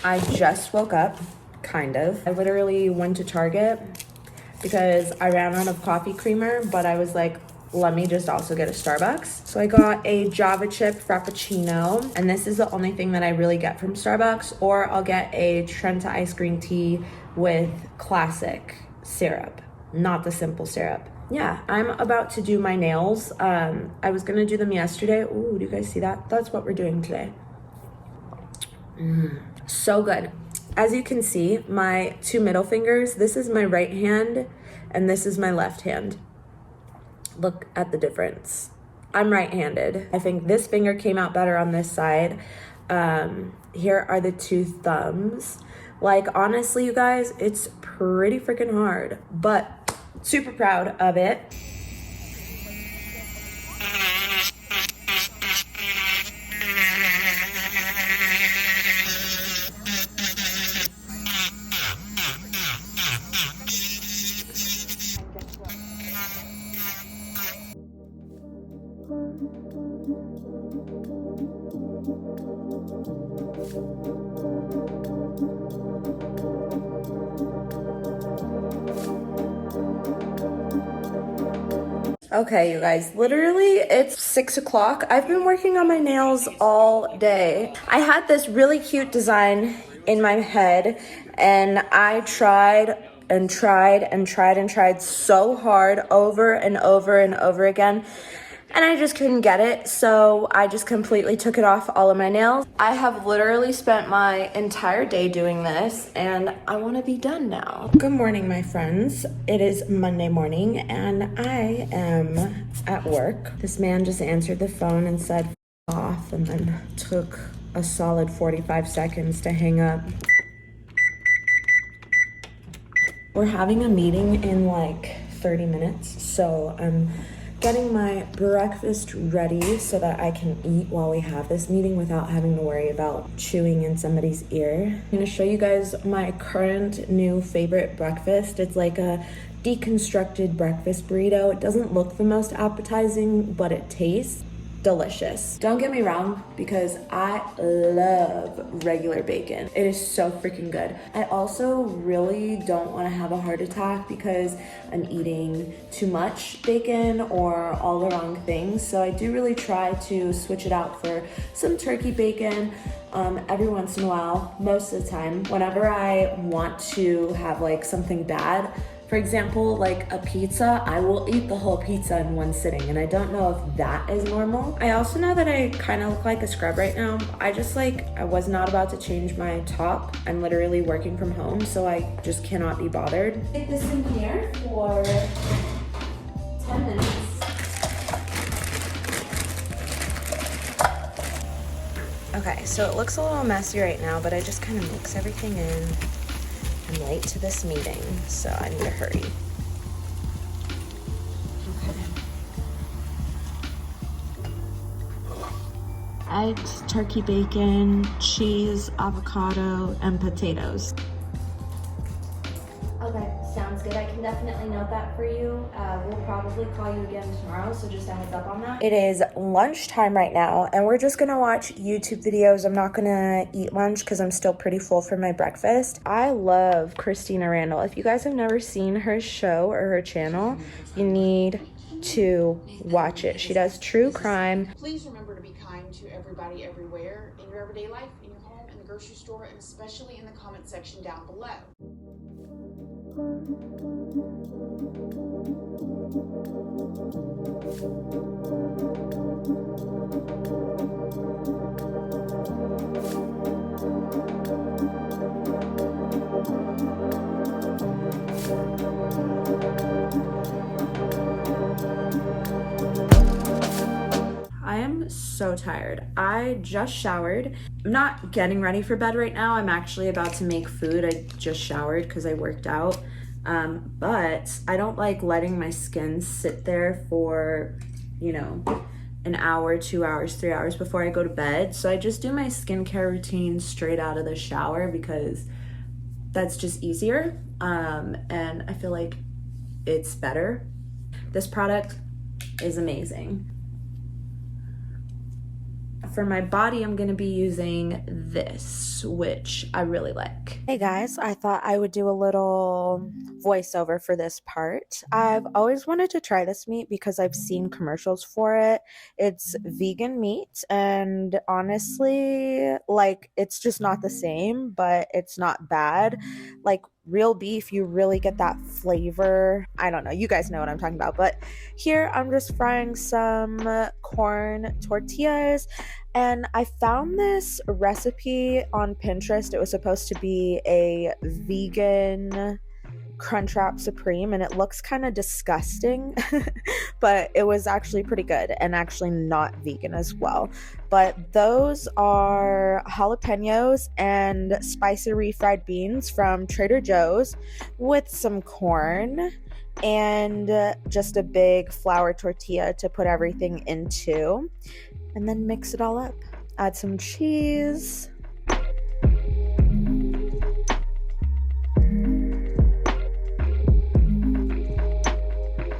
I just woke up, kind of. I literally went to Target because I ran out of coffee creamer, but I was like, let me just also get a Starbucks. So I got a Java chip Frappuccino, and this is the only thing that I really get from Starbucks, or I'll get a Trenta iced green tea with classic syrup, not the simple syrup. Yeah, I'm about to do my nails. I was gonna do them yesterday. Ooh, do you guys see that? That's what we're doing today. So good. As you can see, my two middle fingers, this is my right hand and this is my left hand. Look at the difference. I'm right-handed. I think this finger came out better on this side. Here are the two thumbs. Like, honestly, you guys, it's pretty freaking hard, but super proud of it. Okay, you guys, literally it's 6 o'clock. I've been working on my nails all day. I had this really cute design in my head and I tried and tried and tried and tried so hard over and over and over again. And I just couldn't get it, so I just completely took it off all of my nails. I have literally spent my entire day doing this, and I want to be done now. Good morning, my friends. It is Monday morning, and I am at work. This man just answered the phone and said, "F off," and then took a solid 45 seconds to hang up. We're having a meeting in like 30 minutes, so I'm getting my breakfast ready so that I can eat while we have this meeting without having to worry about chewing in somebody's ear. I'm gonna show you guys my current new favorite breakfast. It's like a deconstructed breakfast burrito. It doesn't look the most appetizing, but it tastes delicious. Don't get me wrong, because I love regular bacon. It is so freaking good. I also really don't want to have a heart attack because I'm eating too much bacon or all the wrong things. So I do really try to switch it out for some turkey bacon every once in a while. Most of the time, whenever I want to have like something bad, for example, like a pizza, I will eat the whole pizza in one sitting, and I don't know if that is normal. I also know that I kind of look like a scrub right now. I was not about to change my top. I'm literally working from home, so I just cannot be bothered. Take this in here for 10 minutes. Okay, so it looks a little messy right now, but I just kind of mix everything in. I'm late to this meeting, so I need to hurry. Okay. Eggs, turkey bacon, cheese, avocado, and potatoes. Okay, sounds good. I can definitely note that for you. We'll probably call you again tomorrow, so just a heads up on that. It is lunchtime right now, and we're just gonna watch YouTube videos. I'm not gonna eat lunch because I'm still pretty full from my breakfast. I love Christina Randall. If you guys have never seen her show or her channel, you need to watch it. She does true crime. Please remember to be kind to everybody everywhere in your everyday life, in your home, in the grocery store, and especially in the comment section down below. I am so tired. I just showered. I'm not getting ready for bed right now. I'm actually about to make food. I just showered because I worked out. But I don't like letting my skin sit there for, an hour, 2 hours, 3 hours before I go to bed. So I just do my skincare routine straight out of the shower because that's just easier. And I feel like it's better. This product is amazing. for my body, I'm gonna be using this, which I really like. Hey guys, I thought I would do a little voiceover for this part. I've always wanted to try this meat because I've seen commercials for it. It's vegan meat, and honestly, like, it's just not the same, but it's not bad. Like, real beef, you really get that flavor. I don't know, you guys know what I'm talking about. But here I'm just frying some corn tortillas, and I found this recipe on Pinterest. It was supposed to be a vegan Crunchwrap Supreme, and it looks kind of disgusting, but it was actually pretty good and actually not vegan as well. But those are jalapenos and spicy refried beans from Trader Joe's with some corn and just a big flour tortilla to put everything into, and then mix it all up. Add some cheese.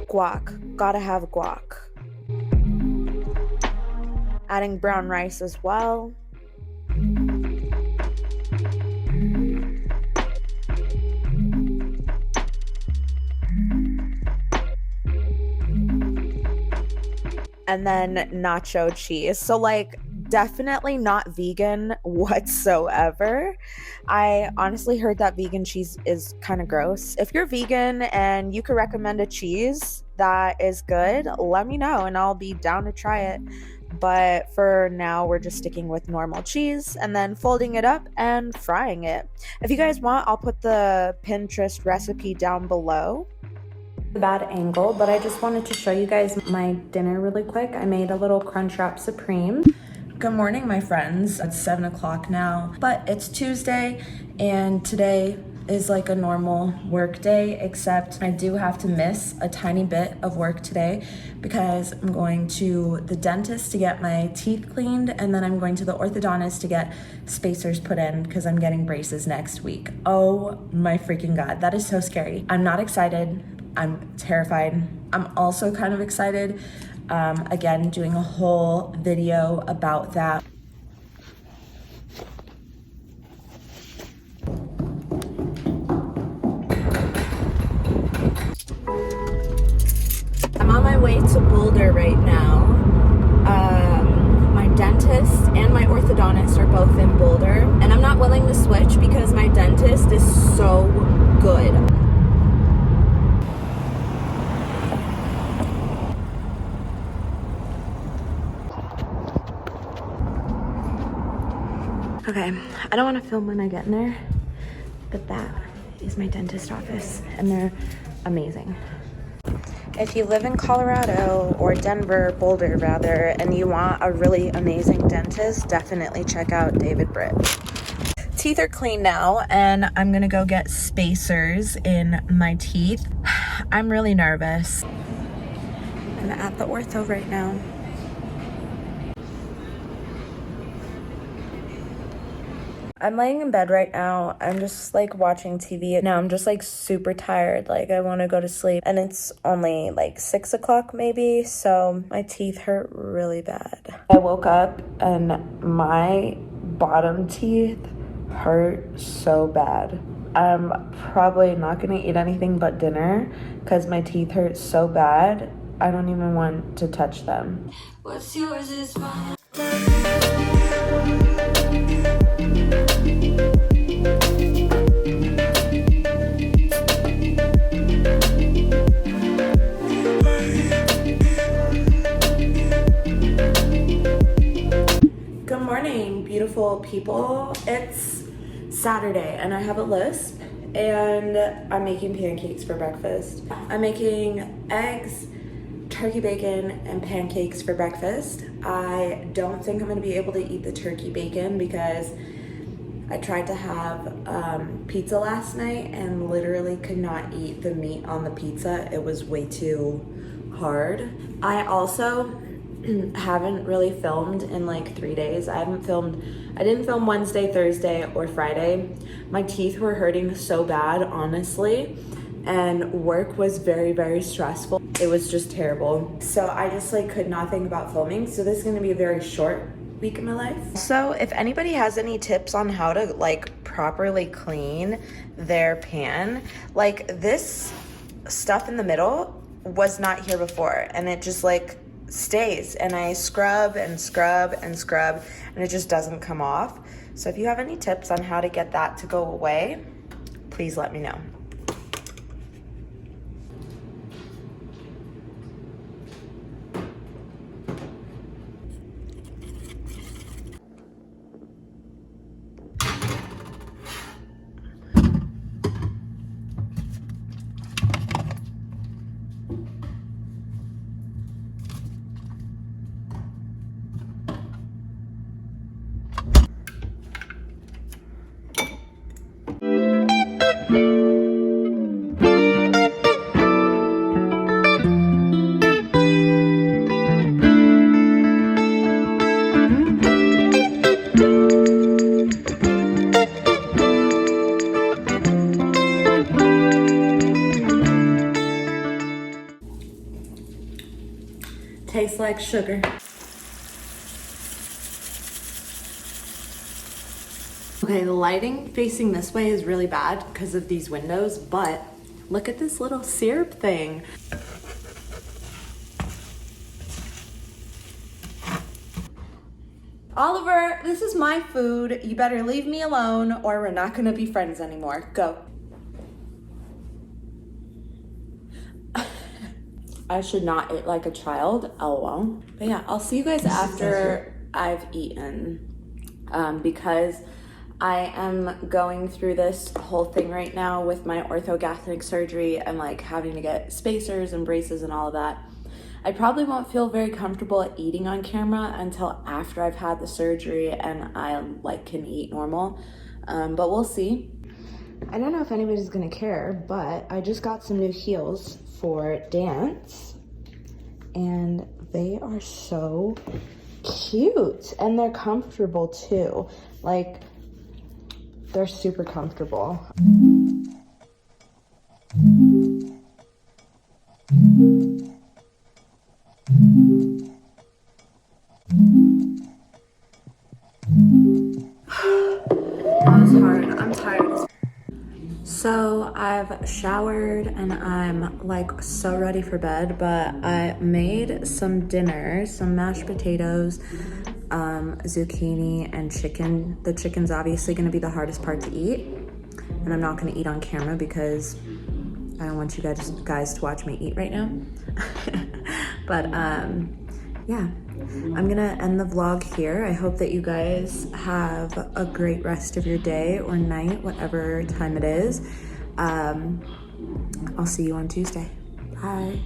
Guac, gotta have guac. Adding brown rice as well. And then nacho cheese. So, like, definitely not vegan whatsoever. I honestly heard that vegan cheese is kind of gross. If you're vegan and you could recommend a cheese that is good, let me know and I'll be down to try it. But for now, we're just sticking with normal cheese and then folding it up and frying it. If you guys want, I'll put the Pinterest recipe down below. Bad angle, but I just wanted to show you guys my dinner really quick. I made a little Crunchwrap Supreme. Good morning, my friends. It's 7 o'clock now, but it's Tuesday and today is like a normal work day, except I do have to miss a tiny bit of work today because I'm going to the dentist to get my teeth cleaned, and then I'm going to the orthodontist to get spacers put in because I'm getting braces next week. Oh my freaking God, that is so scary. I'm not excited. I'm terrified. I'm also kind of excited. Again, doing a whole video about that. I'm on my way to Boulder right now. My dentist and my orthodontist are both in Boulder, and I'm not willing to switch because my dentist is so good. Okay, I don't want to film when I get in there, but that is my dentist office, and they're amazing. If you live in Colorado, or Denver, Boulder rather, and you want a really amazing dentist, definitely check out David Britt. Teeth are clean now, and I'm gonna go get spacers in my teeth. I'm really nervous. I'm at the ortho right now. I'm laying in bed right now. I'm just like watching TV. Now I'm just like super tired. Like I want to go to sleep, and it's only like 6 o'clock maybe. So my teeth hurt really bad. I woke up and my bottom teeth hurt so bad. I'm probably not going to eat anything but dinner because my teeth hurt so bad. I don't even want to touch them. What's yours is mine. Good morning, beautiful people. It's Saturday and I have a lisp and I'm making pancakes for breakfast. I'm making eggs, turkey bacon, and pancakes for breakfast. I don't think I'm gonna be able to eat the turkey bacon because I tried to have pizza last night and literally could not eat the meat on the pizza. It was way too hard. I also haven't really filmed in like 3 days. I didn't film Wednesday, Thursday, or Friday. My teeth were hurting so bad, honestly, and work was very, very stressful. It was just terrible. So I just like could not think about filming. So this is gonna be a very short week in my life. So if anybody has any tips on how to like properly clean their pan, like this stuff in the middle was not here before and it just like stays, and I scrub and scrub and scrub and it just doesn't come off. So if you have any tips on how to get that to go away, please let me know. Tastes like sugar. Okay, the lighting facing this way is really bad because of these windows, but look at this little syrup thing. Oliver, this is my food. You better leave me alone or we're not gonna be friends anymore. Go. I should not eat like a child, lol. But yeah, I'll see you guys after I've eaten, because I am going through this whole thing right now with my orthogastric surgery and like having to get spacers and braces and all of that. I probably won't feel very comfortable at eating on camera until after I've had the surgery and I like can eat normal, but we'll see. I don't know if anybody's gonna care, but I just got some new heels for dance and they are so cute and they're comfortable too. Like, they're super comfortable. That was hard. I'm tired. So I've showered and I'm like so ready for bed, but I made some dinner, some mashed potatoes, zucchini and chicken. The chicken's obviously gonna be the hardest part to eat, and I'm not gonna eat on camera because I don't want you guys to watch me eat right now. But yeah, I'm gonna end the vlog here. I hope that you guys have a great rest of your day or night, whatever time it is. I'll see you on Tuesday. Bye.